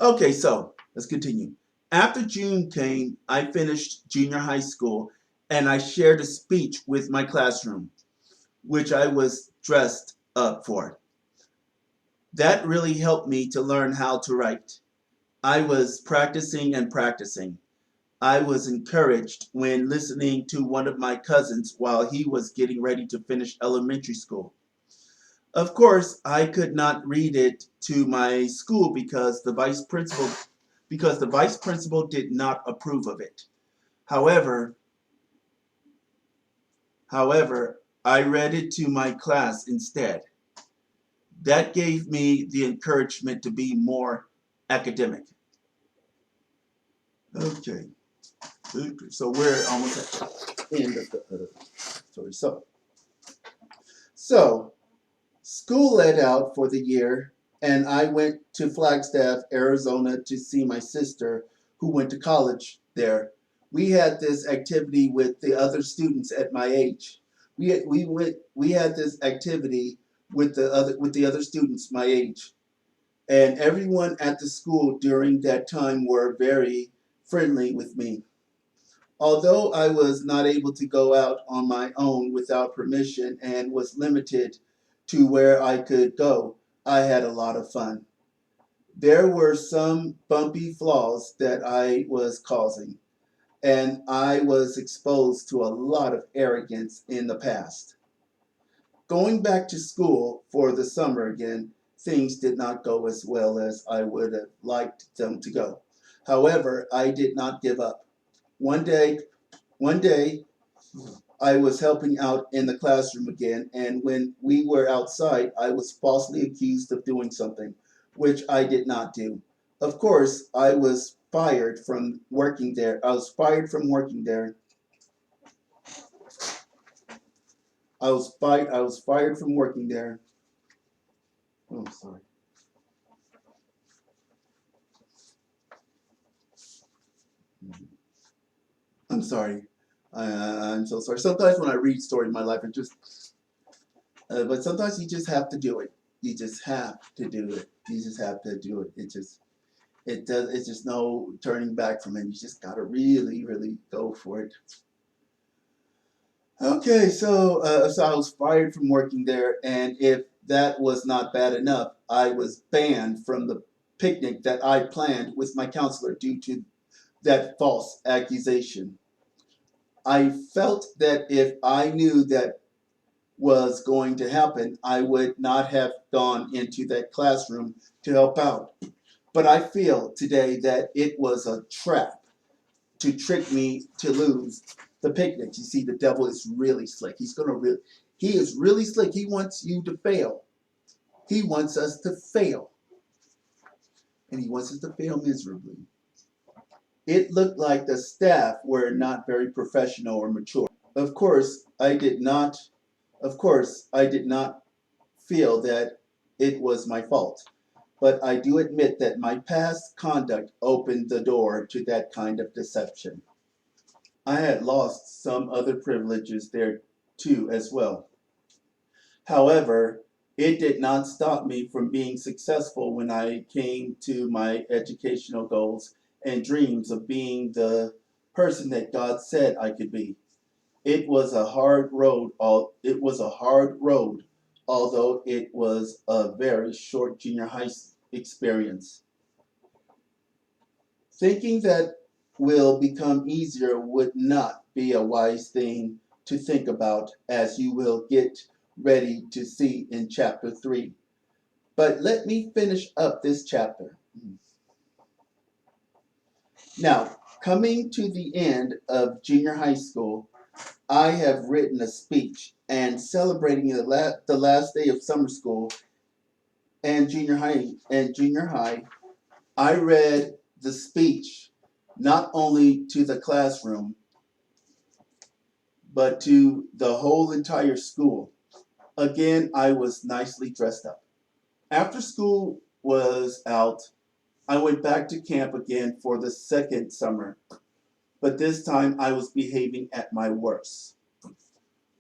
Okay, so let's continue. After June came, I finished junior high school and I shared a speech with my classroom, which I was dressed up for. That really helped me to learn how to write. I was practicing and practicing. I was encouraged when listening to one of my cousins while he was getting ready to finish elementary school. Of course, I could not read it to my school because the vice principal did not approve of it. However, however, I read it to my class instead. That gave me the encouragement to be more academic. Okay, so we're almost at the end of the story. So school let out for the year, and I went to Flagstaff, Arizona to see my sister who went to college there. We had this activity with the other students at my age. We had this activity with the other students my age. And everyone at the school during that time were very friendly with me. Although I was not able to go out on my own without permission and was limited to where I could go, I had a lot of fun. There were some bumpy flaws that I was causing, and I was exposed to a lot of arrogance in the past. Going back to school for the summer again, things did not go as well as I would have liked them to go. However, I did not give up. One day, one day, I was helping out in the classroom again, and when we were outside, I was falsely accused of doing something, which I did not do. Of course, I was fired from working there. I was fired from working there. I was fired from working there. Oh, sorry. I'm sorry. I'm so sorry. Sometimes when I read stories in my life, it just, but sometimes you just have to do it. You just have to do it. You just have to do it. It's just no turning back from it. You just gotta really, really go for it. Okay, so I was fired from working there, and if that was not bad enough, I was banned from the picnic that I planned with my counselor due to that false accusation. I felt that if I knew that was going to happen, I would not have gone into that classroom to help out. But I feel today that it was a trap to trick me to lose the picnic. You see, the devil is really slick. He is really slick. He wants you to fail. He wants us to fail. And he wants us to fail miserably. It looked like the staff were not very professional or mature. Of course, I did not Of course, I did not feel that it was my fault, but I do admit that my past conduct opened the door to that kind of deception. I had lost some other privileges there too as well. However, it did not stop me from being successful when I came to my educational goals and dreams of being the person that God said I could be. It was a hard road, although it was a very short junior high experience. Thinking that will become easier would not be a wise thing to think about, as you will get ready to see in chapter 3. But let me finish up this chapter. Now, coming to the end of junior high school, I have written a speech and celebrating the last day of summer school and junior high. I read the speech not only to the classroom but to the whole entire school. Again, I was nicely dressed up. After school was out, I went back to camp again for the second summer, but this time I was behaving at my worst.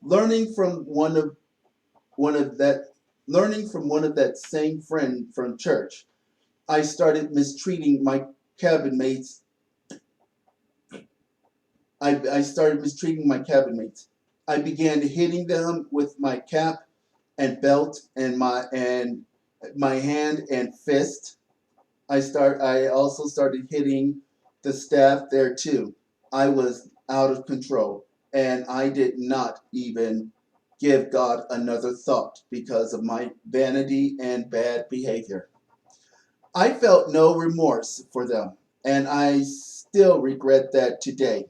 Learning from one of that Learning from one of that same friend from church, I started mistreating my cabin mates. I started mistreating my cabin mates. I began hitting them with my cap and belt and my hand and fist. I also started hitting the staff there too. I was out of control and I did not even give God another thought because of my vanity and bad behavior. I felt no remorse for them and I still regret that today.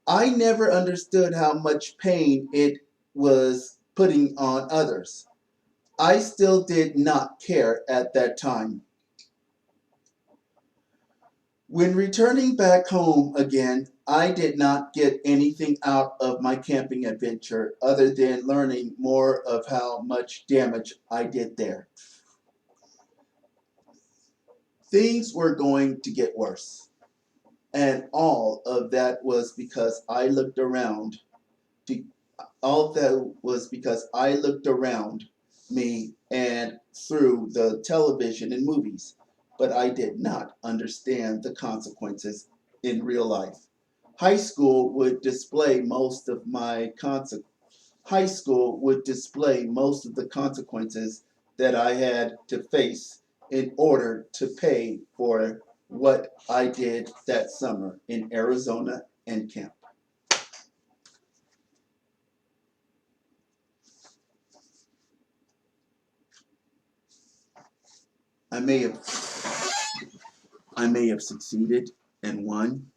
I never understood how much pain it was putting on others. I still did not care at that time. When returning back home again, I did not get anything out of my camping adventure other than learning more of how much damage I did there. Things were going to get worse, and all of that was because I looked around to all that was because I looked around me and through the television and movies, but I did not understand the consequences in real life. High school would display most of my conse- High school would display most of the consequences that I had to face in order to pay for what I did that summer in Arizona and camp. I may have I may have succeeded and won,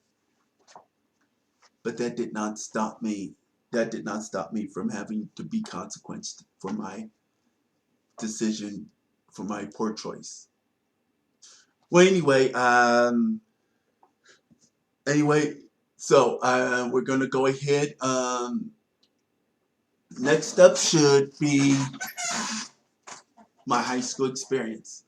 but that did not stop me. That did not stop me from having to be consequenced for my decision, for my poor choice. Well, anyway, so we're gonna go ahead. Next up should be my high school experience.